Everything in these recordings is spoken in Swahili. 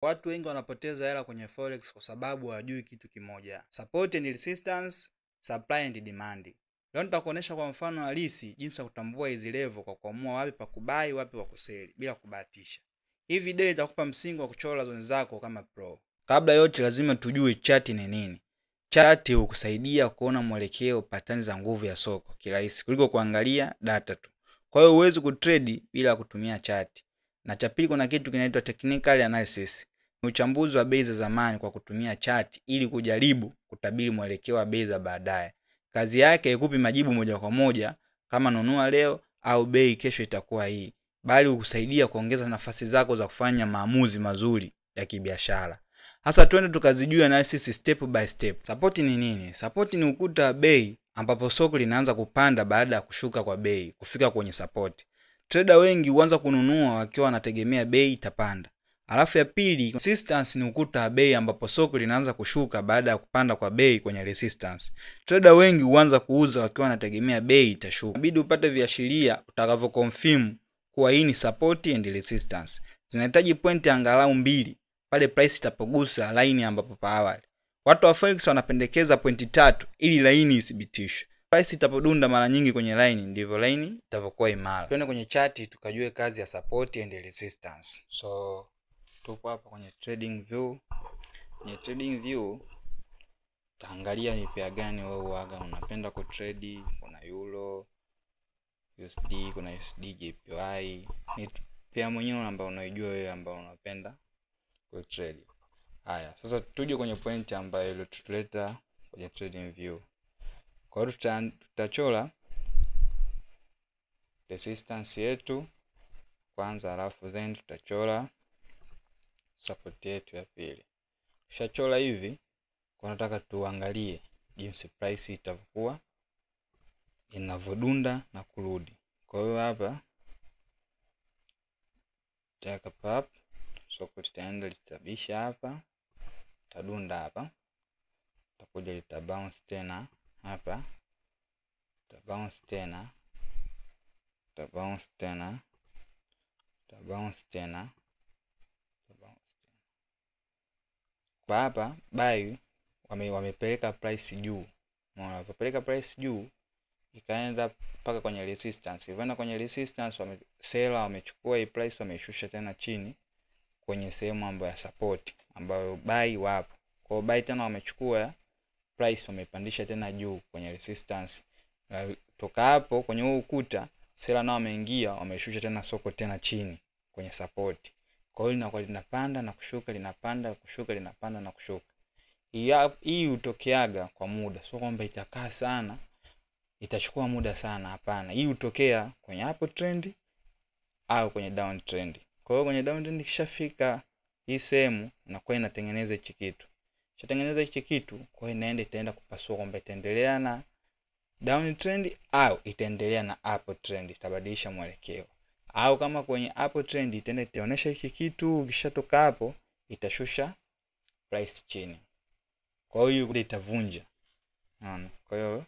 Watu wengi wanapoteza hela kwenye forex kwa sababu hawajui kitu kimoja: support and resistance, supply and demand. Leo nitakuonesha kwa mfano halisi jinsi ya kutambua hizi level kwa kuamua wapi pa kubai, wapi pa kuseli bila kubahatisha. Hii video itakupa msingi wa kuchora zone zako kama pro. Kabla yote lazima tujue chart ni nini. Chart hukusaidia kuona mwelekeo, patterns za nguvu ya soko kirahisi kuliko kuangalia data tu. Kwa hiyo huwezi kutrade bila kutumia chart. Na cha pili, kuna kitu kinaitwa technical analysis. Ni uchambuzi wa bei za zamani kwa kutumia chart ili kujaribu kutabiri mwelekeo wa bei za baadaye. Kazi yake haikupi majibu moja kwa moja kama nunua leo au bei kesho itakuwa hii, bali hukusaidia kuongeza nafasi zako za kufanya maamuzi mazuri ya kibiashara. Hasa twende tukazijua analysis step by step. Support ni nini? Support ni ukuta wa bei ambapo soko linaanza kupanda baada ya kushuka kwa bei kufika kwenye support. Trader wengi huanza kununua wakiwa wanategemea bei itapanda. Alafu ya pili, resistance ni ukuta wa bei ambapo soko linaanza kushuka baada ya kupanda kwa bei kwenye resistance. Trader wengi huanza kuuza wakiwa wanategemea bei itashuka. Inabidi upate viashiria utakavyo confirm kuwa hii ni support and resistance. Zinahitaji pointi angalau 2 pale price itapogusa line ambapo pa awali. Watu wa forex wanapendekeza pointi 3 ili line ithibitishwe. Price itapodunda mara nyingi kwenye line ndivyo line itavyokuwa imara. Twende kwenye chart tukajue kazi ya support and resistance. So tupo hapa kwenye trading view. Kwenye trading view taangalia ni pair gani wewe huaga unapenda kutrade. Kuna euro, USD, kuna USD JPY. Ni pair mwenyewe ambayo unaijua wewe ambayo unapenda kutrade. Haya, sasa tuje kwenye point ambayo ile tutuleta kwenye trading view. Kwa hiyo tutachora resistance yetu kwanza, alafu then tutachora support yetu ya pili. Tushachora hivi, kwa nataka tuangalie jinsi price itakuwa inavodunda na kurudi. Kwa hiyo hapa taka pap soko litaenda litabisha hapa, tadunda hapa, takuja litabounce tena hapa, tabounce tena, tabounce tena, tabounce tena, tabounce tena. Kwa hapa buy wamepeleka price juu. Unaona, wamepeleka price juu ikaenda mpaka kwenye resistance. Ivana kwenye resistance seller wamechukua hii price wameshusha tena chini kwenye sehemu ambayo ya support ambayo buy wapo. Kwa hiyo buy tena wamechukua price wamepandisha tena juu kwenye resistance. Toka hapo kwenye huo ukuta seller nao wameingia wameshusha tena soko tena chini kwenye support. Kwa hiyo linakuwa linapanda na kushuka, linapanda kushuka, linapanda na kushuka. Hii hutokeaga kwa muda, sio kwamba itakaa sana, itachukua muda sana, hapana. Hii hutokea kwenye upward trend au kwenye down trend. Kwa hiyo kwenye down trend kishafika hii sehemu inakuwa inatengeneza hichi kitu. Ikitengeneza hichi kitu, kwa hiyo itaenda kupasua kwamba itaendelea na down trend au itaendelea na upward trend, itabadilisha mwelekeo. Au kama kwenye upward trend itaenda itaonesha hiki kitu, kishatoka hapo itashusha price chini. Kwa hiyo itavunja. Unaona? Kwa hiyo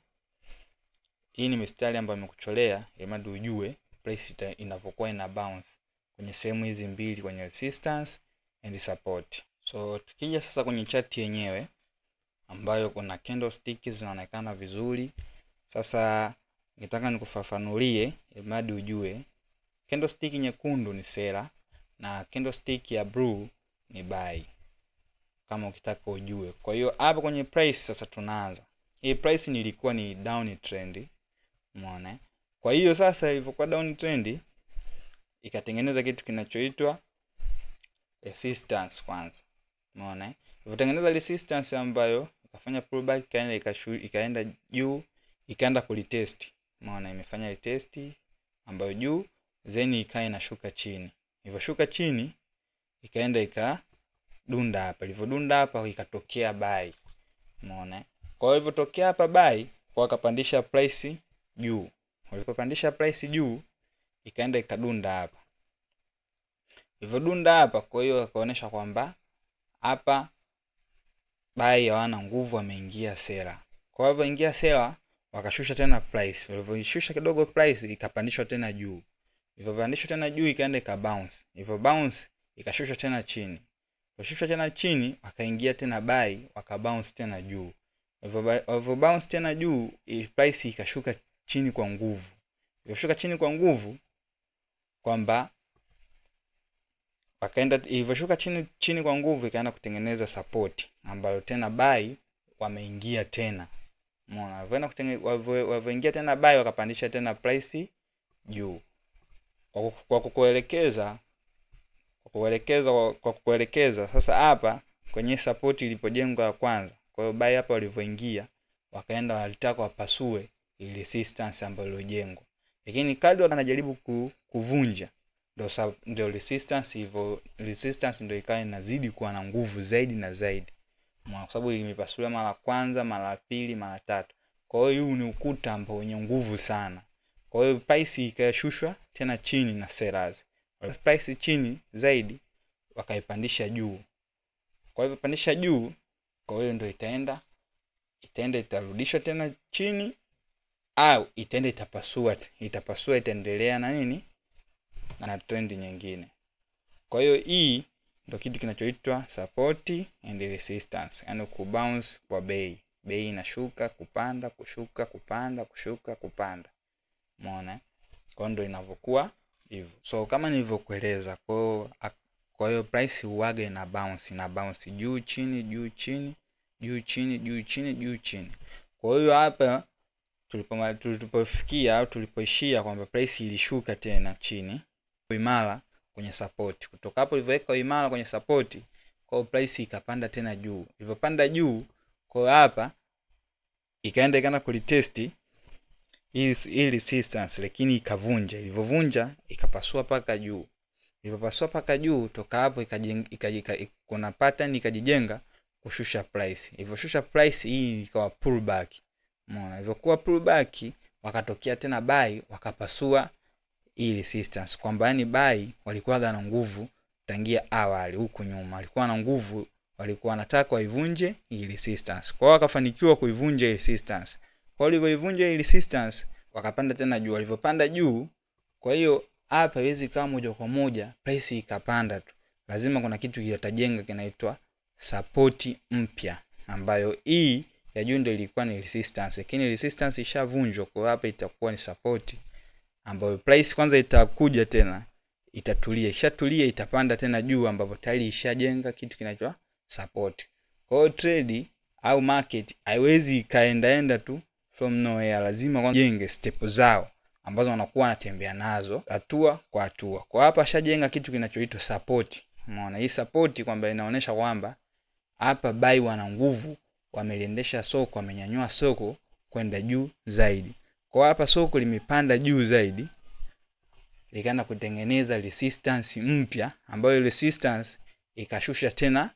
hii ni mistari ambayo nimekucholea ili ujue price inavyokuwa ina bounce kwenye sehemu hizi mbili, kwenye resistance and support. So tukija sasa kwenye chart yenyewe ambayo kuna candlestick zinaonekana vizuri. Sasa nitaka nikufafanulie ili ujue candlestick nyekundu ni seller na candlestick ya blue ni buy, kama ukitaka ujue. Kwa hiyo hapa kwenye price sasa tunaanza. Hii price nilikuwa ni down trend. Umeona? Kwa hiyo sasa ilivyokuwa down trend ikatengeneza kitu kinachoitwa resistance kwanza. Umeona? Ilivyotengeneza resistance ambayo ikafanya pullback ikaenda juu, ikaenda kulitest. Umeona? Imefanya retest ambayo juu then ikae inashuka chini. Ilivyoshuka chini ikaenda ikadunda hapa. Ilivyodunda hapa ikatokea buy. Umeona? Kwa hiyo ilivyotokea hapa buy wakapandisha price juu. Walipopandisha price juu ikaenda ikadunda hapa. Ilivyodunda hapa, kwa hiyo akaonesha kwamba hapa buy hawana nguvu, ameingia seller. Kwa hivyo ingia seller wakashusha tena price. Walivyoshusha kidogo price ikapandishwa tena juu. Ilivyopandishwa tena juu ikaenda ikabounce. Ilivyobounce ikashusha tena chini. Wakashusha tena chini, wakaingia tena buy, wakabounce tena juu. Walivyo bounce tena juu, price ikashuka chini kwa nguvu. Ikashuka chini kwa nguvu kwamba wakaenda, ilivyoshuka chini kwa nguvu ikaenda kutengeneza support ambayo tena buy wameingia tena. Umeona? Walivyoingia tena buy wakapandisha tena price juu. Kwa kukuelekeza sasa hapa kwenye support ilipojengwa ya kwanza. Kwa hiyo buy hapa walivyoingia wakaenda walitaka wapasue ile resistance ambayo iliyojengwa. Lakini kadri wanajaribu kuvunja ndio resistance ndio ikawa inazidi kuwa na nguvu zaidi na zaidi. Kwa sababu imepasuliwa mara kwanza, mara pili, mara tatu. Kwa hiyo huu ni ukuta ambao wenye nguvu sana. Kwa hiyo price ikashushwa tena chini na sellers. Price chini zaidi wakaipandisha juu. Kwa hivyo pandisha juu, kwa hiyo ndio itaenda itarudishwa tena chini au itaenda itapasua itaendelea na nini na trend nyingine. Kwa hiyo hii ndio kitu kinachoitwa support and resistance, yani kubounce kwa bei. Bei inashuka kupanda, kushuka kupanda, kushuka kupanda. Umeona? Kwa ndio inavyokuwa hivyo. So kama nilivyokueleza, kwa hiyo price huaga ina bounce juu chini juu chini juu chini juu chini juu chini. Kwa hiyo hapa tulipofikia au tulipoishia kwamba price ilishuka tena chini imara kwenye support. Kutoka hapo ilivyoweka imara kwenye support, kwa hiyo price ikapanda tena juu. Ilivyopanda juu, kwa hapa ikaenda kulitesti hii resistance, lakini ikavunja. Ilivyovunja ikapasua paka juu. Ilipopasua paka juu, toka hapo kuna pattern ikajijenga kushusha price. Ilivyoshusha price hii ikawa pullback. Umeona? Ilivyokuwa pullback wakatokea tena buy wakapasua hii resistance. Kwamba yani buy walikuwa na nguvu tangia awali huko nyuma. Walikuwa na nguvu, walikuwa wanataka waivunje hii resistance. Kwa hiyo wakafanikiwa kuivunja hii resistance. Kwa hiyo walivyoivunja hii resistance wakapanda tena juu. Walivyopanda juu, kwa hiyo hapa haiwezi kama moja kwa moja price ikapanda tu. Lazima kuna kitu kitajenga kinaitwa support mpya, ambayo hii ya juu ndio ilikuwa ni resistance. Lakini resistance ishavunjwa, kwa hapa itakuwa ni support ambayo price kwanza itakuja tena itatulia. Ishatulia itapanda tena juu ambapo tayari ishajenga kitu kinaitwa support. Kwa hiyo trade au market haiwezi ikaenda tu from nowhere. Lazima kwanza jenge step zao ambazo wanakuwa wanatembea nazo hatua kwa hatua. Kwa hapa shajenga kitu kinachoitwa support. Umeona? Hii support kwamba inaonyesha kwamba hapa buy wana nguvu, wameliendesha soko, wamenyanyua soko kwenda juu zaidi. Kwa hapa soko limepanda juu zaidi, likaenda kutengeneza resistance mpya, ambayo resistance ikashusha tena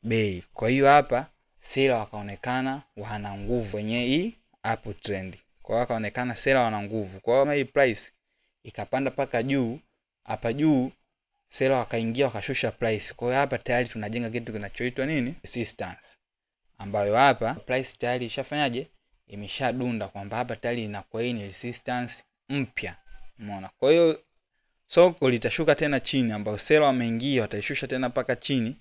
bei. Kwa hiyo hapa seller wakaonekana wana nguvu kwenye hii up trend. Kwa hiyo wakaonekana seller wana nguvu. Kwa hiyo hii price ikapanda paka juu, hapa juu seller wakaingia wakashusha price. Kwa hiyo hapa tayari tunajenga kitu kinachoitwa nini? Resistance. Ambayo hapa price tayari ishafanyaje? Imeshadunda, kwamba hapa tayari inakuwa hii ni resistance mpya. Umeona? Kwa hiyo soko litashuka tena chini, ambapo seller wameingia watashusha tena paka chini,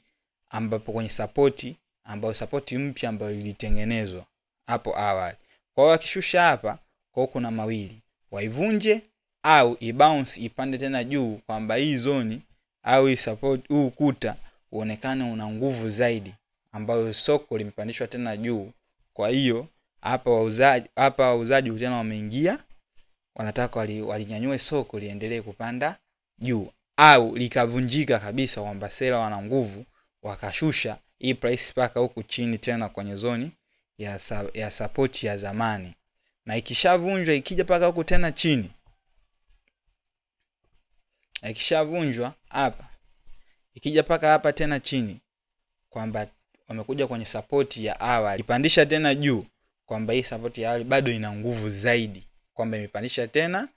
ambapo kwenye support, ambayo support mpya ambayo ilitengenezwa hapo awali. Kwa hiyo akishusha hapa, kwa kuna mawili, waivunje au ibounce ipande tena juu, kwamba hii zone au hii support huu ukuta uonekane una nguvu zaidi, ambayo soko limepandishwa tena juu. Kwa hiyo hapa wauzaji tena wameingia, wanataka walinyanyue soko liendelee kupanda juu, au likavunjika kabisa kwamba seller wana nguvu, wakashusha hii price paka huku chini tena kwenye zoni ya support ya zamani. Na ikishavunjwa ikija paka huku tena chini, ikishavunjwa hapa ikija paka hapa tena chini, kwamba wamekuja kwenye support ya awali, ipandisha tena juu, kwamba hii support ya awali bado ina nguvu zaidi, kwamba imepandisha tena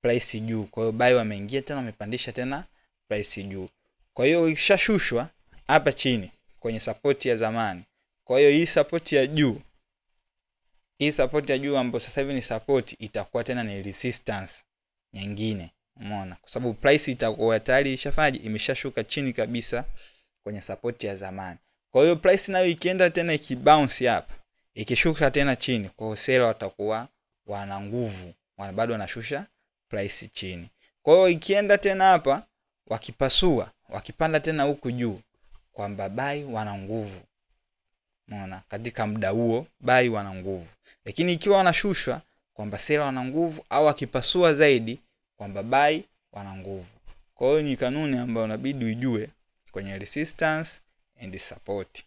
price juu. Kwa hiyo buy wameingia tena wamepandisha tena price juu. Kwa hiyo ikishashushwa hapa chini kwenye support ya zamani, kwa hiyo hii support ya juu, hii support ya juu ambayo sasa hivi ni support, itakuwa tena ni resistance nyingine. Umeona? Kwa sababu price itakuwa tayari ishafaje, imeshashuka chini kabisa kwenye support ya zamani. Kwa hiyo price nayo ikienda tena ikibounce hapa, ikishuka tena chini, kwa hiyo seller watakuwa wana nguvu, bado wanashusha price chini. Kwa hiyo ikienda tena hapa wakipasua, wakipanda tena huku juu, kwamba buy wana nguvu. Unaona, katika muda huo buy wana nguvu. Lakini ikiwa wanashushwa kwamba seller wana nguvu, au akipasua zaidi kwamba buy wana nguvu. Kwa hiyo ni kanuni ambayo unabidi ujue kwenye resistance and support.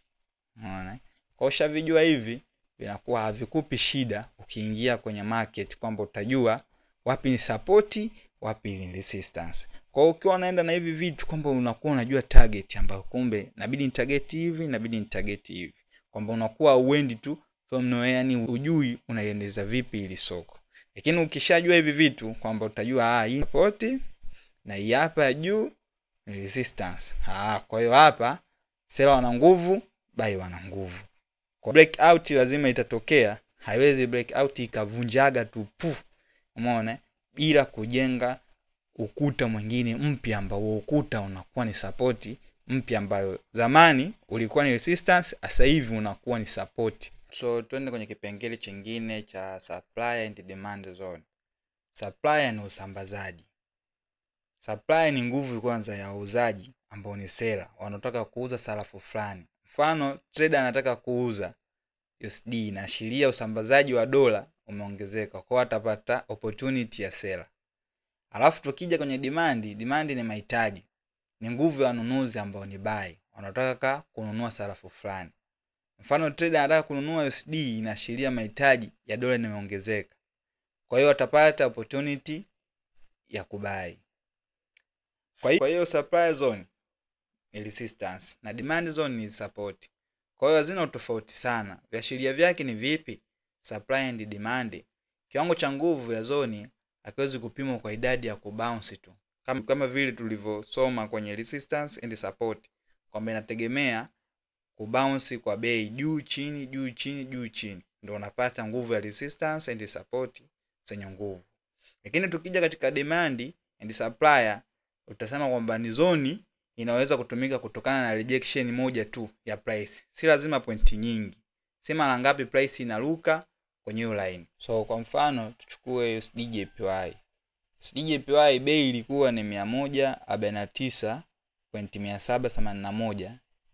Unaona? Kwa ushavijua hivi, vinakuwa havikupi shida ukiingia kwenye market, kwamba utajua wapi ni support, wapi ni resistance. Kwa hiyo ukiwa unaenda na hivi vitu, kwamba unakuwa unajua target ambayo kumbe inabidi ni target hivi, inabidi ni target hivi. Kwamba unakuwa uendi tu from nowhere, yani ujui unaiendeza vipi ili soko. Lakini ukishajua hivi vitu, kwamba utajua hii support na hii hapa juu ni resistance. Kwa hiyo hapa seller wana nguvu, buy wana nguvu. Kwa breakout lazima itatokea, haiwezi breakout ikavunjaga tu puf. Umeona? Bila kujenga ukuta mwingine mpya, ambao ukuta unakuwa ni support mpya, ambayo zamani ulikuwa ni resistance, sasa hivi unakuwa ni support. So tuende kwenye kipengele kingine cha supply and demand zone. Supply ni usambazaji. Supply ni nguvu kwanza ya wauzaji ambao ni seller, wanataka kuuza sarafu fulani. Mfano trader anataka kuuza USD, inaashiria usambazaji wa dola umeongezeka, kwa atapata opportunity ya seller. Alafu tukija kwenye demand, demand ni mahitaji, ni nguvu ya wanunuzi ambao ni buy, wanataka kununua sarafu fulani. Mfano trader anataka kununua USD, inaashiria mahitaji ya dola yameongezeka, kwa hiyo atapata opportunity ya kubai. Kwa hiyo supply zone ni resistance na demand zone ni support. Kwa hiyo hazina tofauti sana. Viashiria vyake ni vipi? Supply and demand. Kiwango cha nguvu ya zone hakiwezi kupimwa kwa idadi ya kubounce tu, kama vile tulivyosoma kwenye resistance and support, kwamba inategemea kubounce kwa bei juu chini juu chini juu chini, ndio unapata nguvu ya resistance and support zenye nguvu. Lakini tukija katika demand and supply, utasema kwamba ni zone inaweza kutumika kutokana na rejection moja tu ya price. Si lazima pointi nyingi. Si mara ngapi price inaruka kwenye hiyo line. So kwa mfano tuchukue USD JPY. USD JPY bei ilikuwa ni 149.781,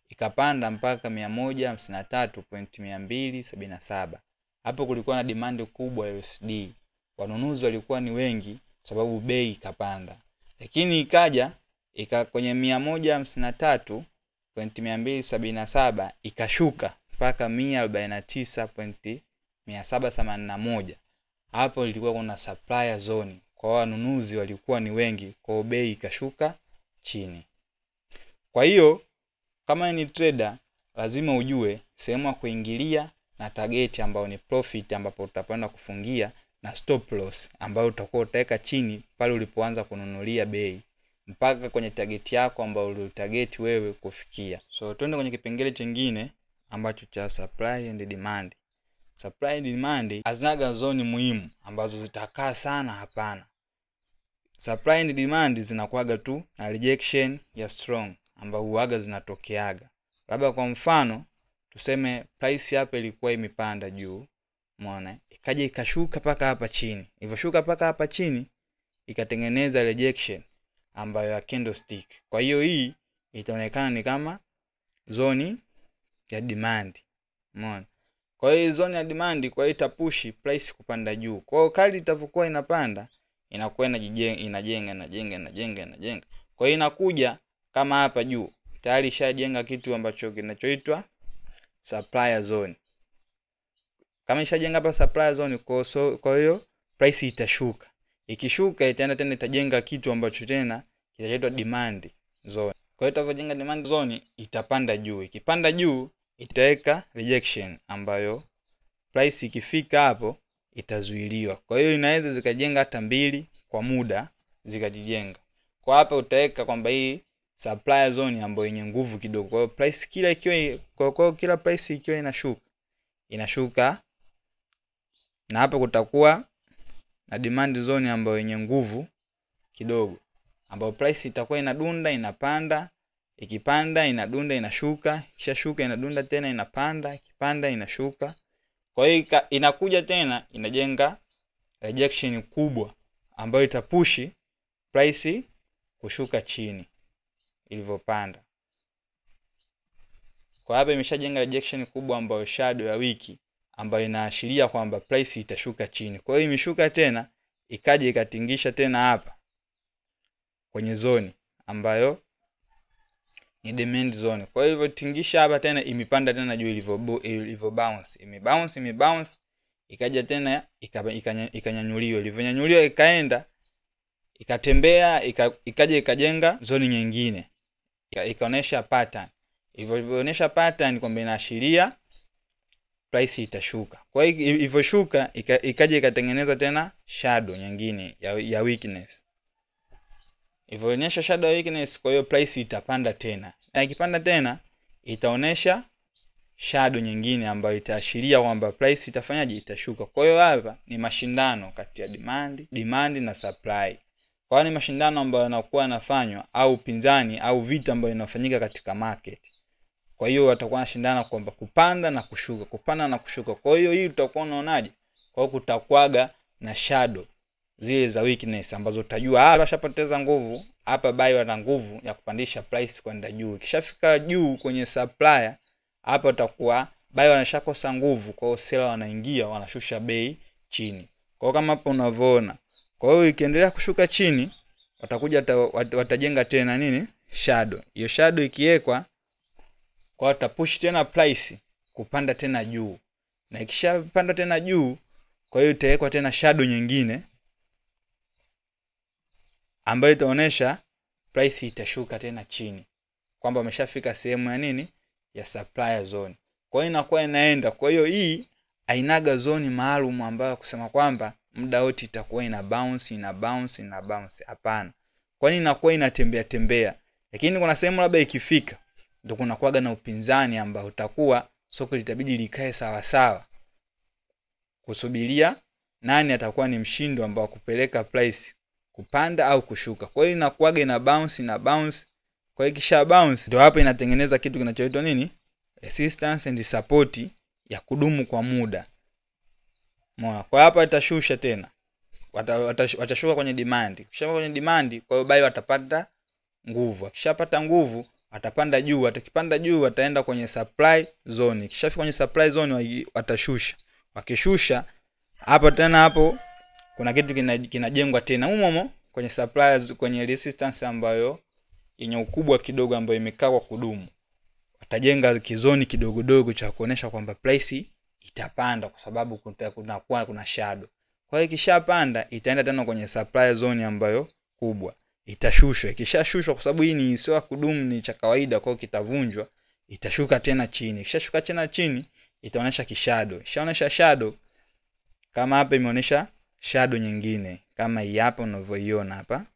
ikapanda mpaka 153.277. Hapo kulikuwa na demand kubwa ya USD. Wanunuzi walikuwa ni wengi sababu bei ikapanda. Lakini ikaja kwenye 153.277 ikashuka mpaka 149.781. Hapo ilikuwa kuna supply zone, kwa wanunuzi walikuwa ni wengi, kwa bei ikashuka chini. Kwa hiyo kama ni trader lazima ujue sehemu ya kuingilia na target ambayo ni profit, ambapo utapanda kufungia, na stop loss ambayo utakuwa utaweka chini pale ulipoanza kununulia bei mpaka kwenye target yako ambayo ulitarget wewe kufikia. So twende kwenye kipengele kingine ambacho cha supply and demand. Supply and demand hazinaga zone muhimu ambazo zitakaa sana, hapana. Supply and demand zinakuaga tu na rejection ya strong ambazo huaga zinatokeaga. Labda kwa mfano tuseme price hapa ilikuwa imepanda juu, umeona, ikaja ikashuka paka hapa chini. Ilivyoshuka paka hapa chini ikatengeneza rejection ambayo ya candlestick. Kwa hiyo hii itaonekana ni kama zone ya demand. Umeona? Kwa hiyo zone ya demand, kwa hiyo itapushi price kupanda juu. Kwa hiyo kali itavyokuwa inapanda, inakuwa inajenga. Kwa hiyo inakuja kama hapa juu, tayari ishajenga kitu ambacho kinachoitwa supply zone. Kama ishajenga hapa supply zone, kwa hiyo price itashuka. Ikishuka itaenda tena itajenga kitu ambacho tena kitaitwa demand zone. Kwa hiyo itavyojenga demand zone itapanda juu. Ikipanda juu itaweka rejection ambayo price ikifika hapo itazuiliwa. Kwa hiyo inaweza zikajenga hata mbili kwa muda zikajijenga. Kwa hapa utaweka kwamba hii supply zone ambayo yenye nguvu kidogo. Kwa hiyo price kila price ikiwa inashuka na hapa kutakuwa na demand zone ambayo yenye nguvu kidogo, ambayo price itakuwa inadunda inapanda Ikipanda inadunda inashuka, kisha shuka inadunda tena inapanda, ikipanda inashuka. Kwa hiyo inakuja tena inajenga rejection kubwa ambayo itapushi price kushuka chini ilivyopanda. Kwa hapa imeshajenga rejection kubwa ambayo shadow ya wiki ambayo inaashiria kwamba price itashuka chini. Kwa hiyo imeshuka tena ikaja ikatingisha tena hapa kwenye zone ambayo ni demand zone. Kwa hiyo tingisha hapa tena imepanda tena juu ilivyo bounce. Imebounce ikaja tena ikanyanyuliwa. Ilivyonyanyuliwa ikaenda ikatembea ikaja ikajenga zone nyingine. Ikaonesha pattern. Ilivyoonyesha pattern kwamba inaashiria price itashuka. Kwa hiyo ilivyoshuka ikaja ikatengeneza tena shadow nyingine ya weakness. Ilivyoonyesha shadow ya weakness, kwa hiyo price itapanda tena. Na ikipanda tena itaonesha shadow nyingine ambayo itaashiria kwamba price itafanyaje, itashuka. Kwa hiyo hapa ni mashindano kati ya demand na supply. Kwa hiyo ni mashindano ambayo yanakuwa yanafanywa au pinzani au vita ambayo inafanyika katika market. Kwa hiyo watakuwa wanashindana kwamba kupanda na kushuka, kupanda na kushuka. Kwa hiyo hii utakuwa unaonaje? Kwa hiyo kutakuaga na shadow zile za weakness ambazo utajua hapa washapoteza nguvu, hapa buy wana nguvu ya kupandisha price kwenda juu. Ikishafika juu kwenye supplier, hapa utakuwa buy wanashakosa nguvu, kwa hiyo seller wanaingia wanashusha bei chini. Kwa hiyo kama hapo unavyoona. Kwa hiyo ikiendelea kushuka chini, watakuja watajenga tena nini? Shadow. Hiyo shadow ikiwekwa kwa watapush tena price kupanda tena juu. Na ikishapanda tena juu, kwa hiyo itawekwa tena shadow nyingine ambayo itaonesha price itashuka tena chini. Kwamba wameshafika sehemu ya nini? Ya supplier zone. Kwa hiyo inakuwa inaenda. Kwa hiyo hii hainaga zone maalum ambayo kusema kwamba muda wote itakuwa ina bounce. Hapana. Kwa hiyo inakuwa inatembea tembea. Lakini kuna sehemu labda ikifika ndio kuna kuaga na upinzani ambao utakuwa soko litabidi likae sawa sawa kusubiria nani atakuwa ni mshindo ambao kupeleka price kupanda au kushuka. Kwa hiyo inakuaga ina bounce. Kwa hiyo kisha bounce ndio hapa inatengeneza kitu kinachoitwa nini? Resistance and support ya kudumu kwa muda. Umeona? Kwa hapa itashusha tena. Watashuka kwenye demand. Kisha kwenye demand, kwa hiyo buy watapata nguvu. Akishapata nguvu watapanda juu. Watakipanda juu wataenda kwenye supply zone. Kishafika kwenye supply zone watashusha. Wakishusha hapo tena hapo kuna kitu kinajengwa tena umomo kwenye suppliers, kwenye resistance ambayo yenye ukubwa kidogo ambayo imekaa kwa kudumu. Watajenga kizoni kidogo cha kuonesha kwamba price itapanda kwa sababu kuna shadow. Kwa hiyo ikishapanda itaenda tena kwenye supply zone ambayo kubwa. Itashushwa. Ikishashushwa kwa sababu hii ni sio kudumu, ni cha kawaida, kwa hiyo kitavunjwa, itashuka tena chini. Ikishashuka tena chini itaonesha kishadow. Ishaonesha shadow kama hapa imeonesha shadow nyingine kama hii hapa unavyoiona hapa.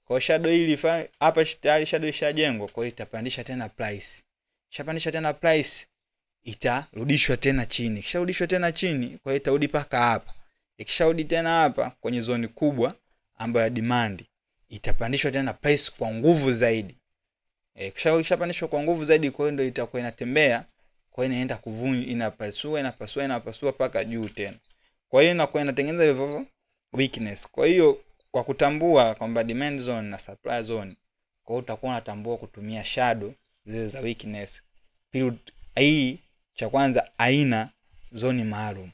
Kwa shadow hili hapa tayari shadow ishajengwa, kwa hiyo itapandisha tena price. Ishapandisha tena price itarudishwa tena chini. Ikisharudishwa tena chini, kwa hiyo itarudi paka hapa. Ikisharudi tena hapa kwenye zone kubwa ambayo ya demand, itapandishwa tena price kwa nguvu zaidi. Ikishapandishwa kwa nguvu zaidi, kwa hiyo ndio itakuwa inatembea, kwa hiyo inaenda kuvunja, inapasua paka juu tena. Kwa hiyo inakuwa inatengeneza hivyo weakness. Kwa hiyo kwa kutambua kwamba demand zone na supply zone, kwa hiyo utakuwa unatambua kutumia shadow zile za weakness. Pili hii cha kwanza haina zone maalum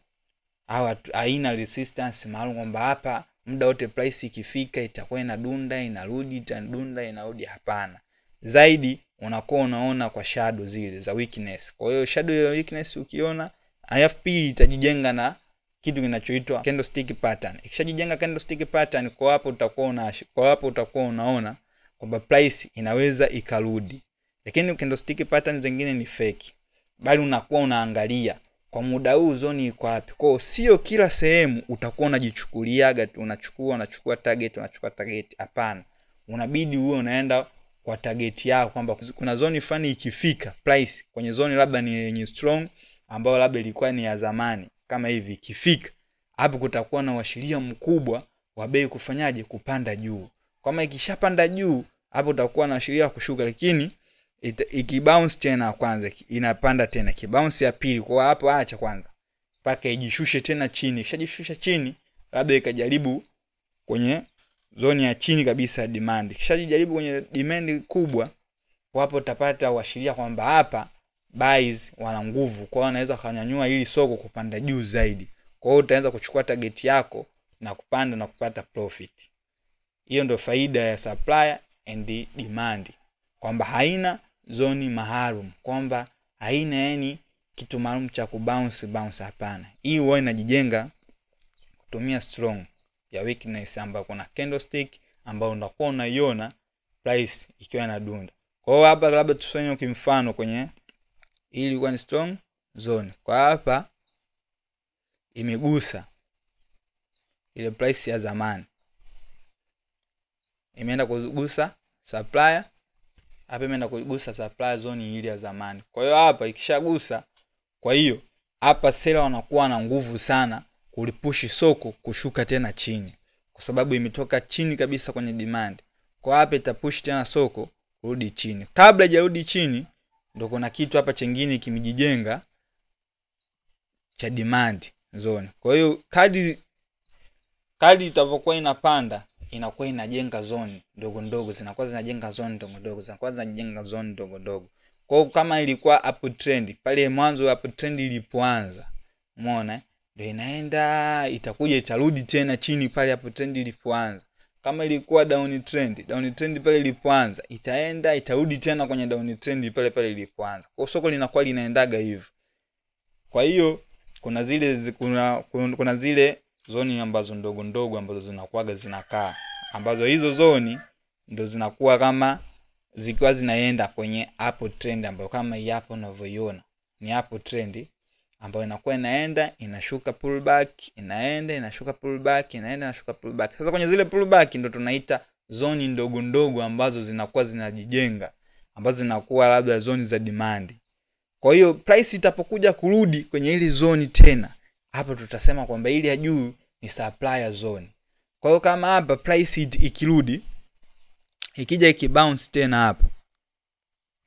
au haina resistance maalum kwamba hapa muda wote price ikifika itakuwa inadunda inarudi, itadunda inarudi. Hapana. Zaidi unakuwa unaona kwa shadow zile za weakness. Kwa hiyo shadow ya weakness ukiona, alafu pili itajijenga na kitu kinachoitwa candlestick pattern. Ikishajijenga candlestick pattern, kwa hapo utakuwa unaona kwamba price inaweza ikarudi. Lakini candlestick pattern zingine ni fake. Bali unakuwa unaangalia kwa muda huu zone iko wapi. Kwa hiyo sio kila sehemu utakuwa unajichukuliaga tu, unachukua target. Hapana. Unabidi uwe unaenda kwa target yako kwamba kuna zone fulani ikifika price kwenye zone labda ni yenye strong ambayo labda ilikuwa ni ya zamani kama hivi, ikifika hapo kutakuwa na uashiria mkubwa wa bei kufanyaje, kupanda juu. Kama ikishapanda juu hapo utakuwa na uashiria kushuka. Lakini ikibounce tena kwanza inapanda tena, kibounce ya pili. Kwa hapo acha kwanza mpaka ijishushe tena chini. Kishajishusha chini, labda ikajaribu kwenye zone ya chini kabisa demand. Kishajaribu kwenye demand kubwa, kwa hapo utapata uashiria kwamba hapa buys wana nguvu, kwa wanaweza kanyanyua ili soko kupanda juu zaidi. Kwa hiyo utaanza kuchukua target yako na kupanda na kupata profit. Hiyo ndio faida ya supply and demand, kwamba haina zoni maalum, kwamba haina yani kitu maalum cha kubounce hapana. Hii huwa inajijenga kutumia strong ya weakness, ambapo kuna candlestick ambayo unakuwa unaiona price ikiwa inadunda. Kwa hiyo hapa labda tufanye kimfano kwenye hii ilikuwa ni strong zone. Kwa hapa imegusa ile price ya zamani, imeenda kugusa supplier, hapa imeenda kugusa supplier zone ile ya zamani. Kwa hiyo hapa ikishagusa, kwa hiyo hapa seller wanakuwa na nguvu sana kulipushi soko kushuka tena chini, kwa sababu imetoka chini kabisa kwenye demand. Kwa hapa itapush tena soko kurudi chini. Kabla hajarudi chini, ndio kuna kitu hapa chengine kimejijenga cha demand zone. Kwa hiyo kadi itavyokuwa inapanda, inakuwa inajenga zone ndogo ndogo, zinakuwa zinajenga zone ndogo ndogo, zinakuwa zinajenga zone ndogo ndogo. Kwa hiyo kama ilikuwa uptrend pale mwanzo, uptrend ilipoanza, umeona, ndio inaenda itakuja itarudi tena chini pale uptrend ilipoanza. Kama ilikuwa downtrend pale ilipoanza, itaenda itarudi tena kwenye downtrend pale pale ilipoanza. Kwa soko linakuwa linaendaga hivyo. Kwa hiyo kuna zile zoni ambazo ndogo ndogo ambazo zinakuaga zinakaa, ambazo hizo zoni ndio zinakuwa kama zikiwa zinaenda kwenye uptrend, ambayo kama hii hapo unavyoiona ni uptrend ambayo inakuwa inaenda inashuka pullback, inaenda inashuka pullback, inaenda inashuka pullback. Sasa kwenye zile pullback ndio tunaita zoni ndogo ndogo ambazo zinakuwa zinajijenga, ambazo zinakuwa labda zoni za demand. Kwa hiyo price itapokuja kurudi kwenye ile zoni tena, hapo tutasema kwamba ile ya juu ni supplier zone. Kwa hiyo kama hapa price ikirudi, ikija ikibounce tena hapa,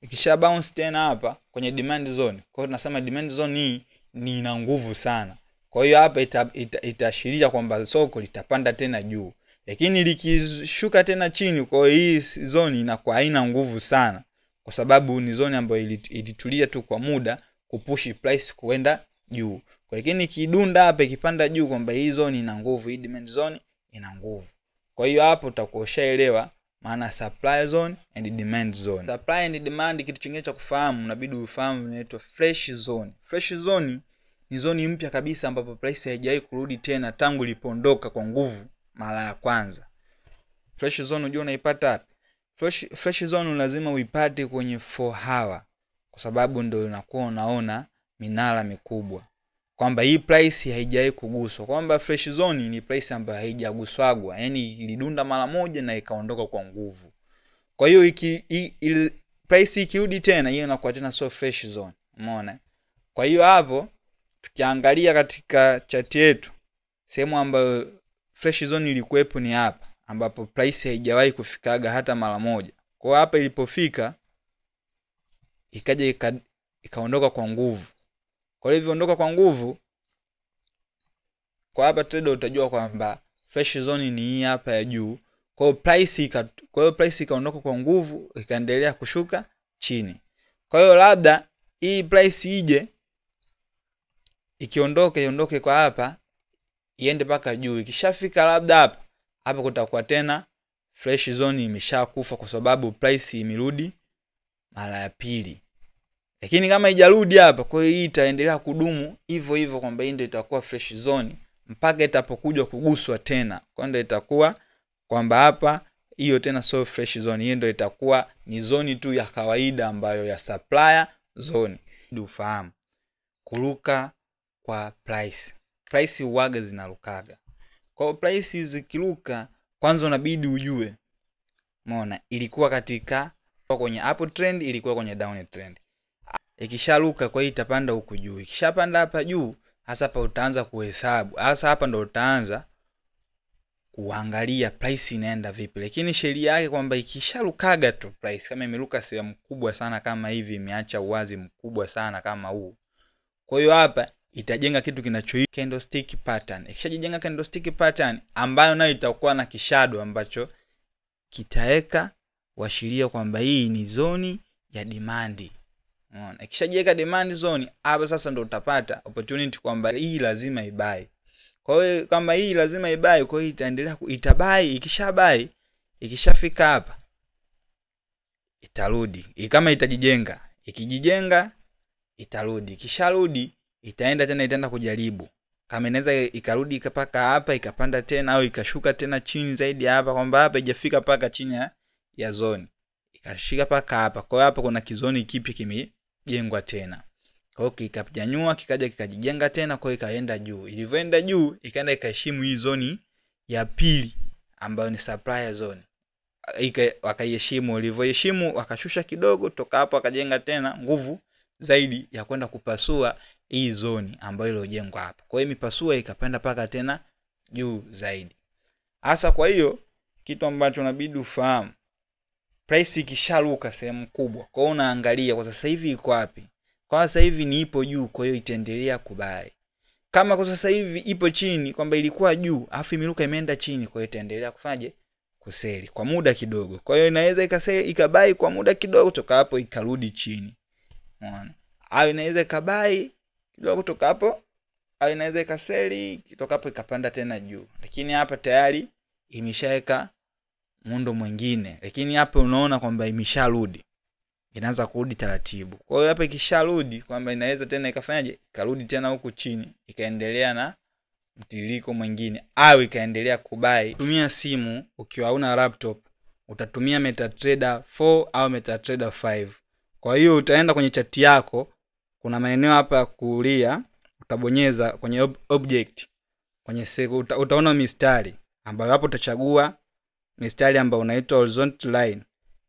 ikisha bounce tena hapa kwenye demand zone, kwa hiyo tunasema demand zone hii ni ina nguvu sana. Kwa hiyo hapa itaashiria kwamba soko litapanda tena juu. Lakini likishuka tena chini, kwa hiyo hii zone inakuwa haina nguvu sana, kwa sababu ni zone ambayo ilitulia tu kwa muda kupushi price kuenda juu. Kwa lakini ikidunda hapa ikipanda juu, kwamba hii zone ina nguvu, hii demand zone ina nguvu. Kwa hiyo hapo utakuoshaelewa maana supply zone and demand zone. Supply and demand, kitu kingine cha kufahamu, unabidi ufahamu inaitwa fresh zone. Fresh zone ni zone mpya kabisa ambapo price haijawahi kurudi tena tangu ilipoondoka kwa nguvu mara ya kwanza. Fresh zone unajua unaipata wapi? Fresh zone lazima uipate kwenye 4 hour, kwa sababu ndio unakuwa unaona minara mikubwa kwamba hii price haijawahi kuguswa, kwamba fresh zone ni price ambayo haijaguswagwa, yani ilidunda mara moja na ikaondoka kwa nguvu. Kwa hiyo ile price ikirudi tena, hiyo inakuwa tena so fresh zone, umeona? Kwa hiyo hapo tukiangalia katika chart yetu, sehemu ambayo fresh zone ilikuwepo ni hapa, ambapo price haijawahi kufikaga hata mara moja. Kwa hapa ilipofika ikaja ikaondoka kwa nguvu. Kwa hivyo ondoka kwa nguvu, kwa hapa trader utajua kwamba fresh zone ni hii hapa ya juu. Kwa hiyo price ikaondoka kwa nguvu, ikaendelea kushuka chini. Kwa hiyo labda hii price ije iondoke kwa hapa, iende paka juu. Ikishafika labda hapa kutakuwa tena fresh zone imeshakufa, kwa sababu price imerudi mara ya pili. Lakini kama haijarudi hapa, kwa hiyo hii itaendelea kudumu hivyo hivyo, kwamba hii ndio itakuwa fresh zone mpaka itapokuja kuguswa tena. Kwa ndio itakuwa kwamba hapa hiyo tena so fresh zone, hiyo ndio itakuwa ni zone tu ya kawaida ambayo ya supplier zone. Ndio ufahamu kuruka kwa price huaga zinarukaga. Kwa price zikiruka, kwanza unabidi ujue, umeona, ilikuwa katika kwenye uptrend, ilikuwa kwenye downtrend. Ikisharuka, kwa hiyo itapanda huku juu. Ikishapanda hapa juu, hasa hapa utaanza kuhesabu. Hasa hapa ndo utaanza kuangalia price inaenda vipi. Lakini sheria yake kwamba ikisharukaga tu price, kama imeruka sehemu kubwa sana kama hivi, imeacha uwazi mkubwa sana kama huu, kwa hiyo hapa itajenga kitu kinachoitwa candlestick pattern. Ikishajenga candlestick pattern ambayo nayo itakuwa na kishado ambacho kitaweka washiria kwamba hii ni zoni ya demand. Unaona, ikishajenga demand zone, hapa sasa ndo utapata opportunity kwamba hii lazima ibai. Kwa hiyo kama hii lazima ibai, kwa hiyo itaendelea itabai. Ikishabai, ikishafika hapa itarudi. Kama itajijenga, ikijijenga itarudi. Ikisharudi itaenda tena, itaenda kujaribu kama inaweza ikarudi ikapaka hapa ikapanda tena, au ikashuka tena chini zaidi hapa, kwamba hapa haijafika paka chini ya zone, ikashika paka hapa. Kwa hiyo hapa kuna kizoni kipi kimejengwa tena. Kwa hiyo kikapnyanyua kikaja kikajijenga tena, kwa hiyo ikaenda juu. Ilivyoenda juu ikaenda ikaheshimu hii zoni ya pili ambayo ni supplier zone. Wakaiheshimu, ilivyoheshimu wakashusha kidogo, toka hapo akajenga tena nguvu zaidi ya kwenda kupasua hii zoni ambayo iliyojengwa hapa. Kwa hiyo mipasua ikapanda paka tena juu zaidi. Hasa kwa hiyo kitu ambacho unabidi ufahamu, price ikisharuka sehemu kubwa, kwa hiyo unaangalia kwa sasa hivi iko wapi. Kwa sasa hivi ni ipo juu, kwa hiyo itaendelea kubai. Kama kwa sasa hivi ipo chini, kwamba ilikuwa juu afu imeruka imeenda chini, kwa hiyo itaendelea kufaje? Kuseli kwa muda kidogo. Kwa hiyo inaweza ikabai kwa muda kidogo, toka hapo ikarudi chini. Unaona? Au inaweza ikabai kidogo kutoka hapo, au inaweza ikaseli kutoka hapo ikapanda tena juu. Lakini hapa tayari imeshaweka muundo mwingine. Lakini hapa unaona kwamba imesharudi. Inaanza kurudi taratibu. Kwa hiyo hapa ikisharudi kwamba inaweza tena ikafanyaje? Ikarudi tena huku chini, ikaendelea na mtiririko mwingine, au ikaendelea kubai. Tumia simu ukiwa una laptop, utatumia MetaTrader 4 au MetaTrader 5. Kwa hiyo utaenda kwenye chati yako, kuna maeneo hapa ya kulia, utabonyeza kwenye object, kwenye utaona mistari ambayo hapo utachagua mistari ambayo unaitwa horizontal line.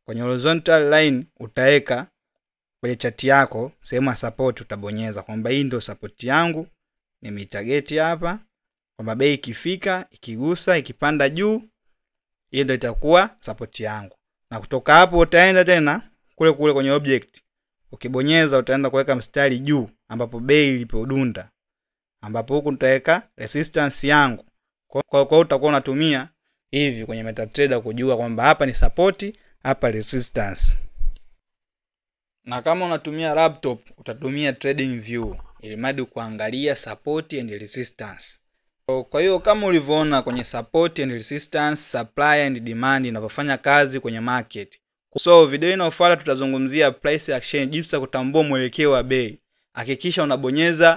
Kwenye horizontal line utaweka kwenye chati yako sehemu ya support, utabonyeza kwamba hii ndio support yangu, nimetarget hapa, kwamba bei ikifika, ikigusa, ikipanda juu, hiyo ndio itakuwa support yangu. Na kutoka hapo utaenda tena kule kwenye object, ukibonyeza utaenda kuweka mstari juu ambapo bei ilipodunda, ambapo huku nitaweka resistance yangu. Kwa utakuwa unatumia hivi kwenye MetaTrader kujua kwamba hapa ni support, hapa resistance. Na kama unatumia laptop utatumia trading view ili madi kuangalia support and resistance. Kwa hiyo kama ulivyoona kwenye support and resistance, supply and demand inavyofanya kazi kwenye market. So video inayofuata tutazungumzia price action, jinsi ya kutambua mwelekeo wa bei. Hakikisha unabonyeza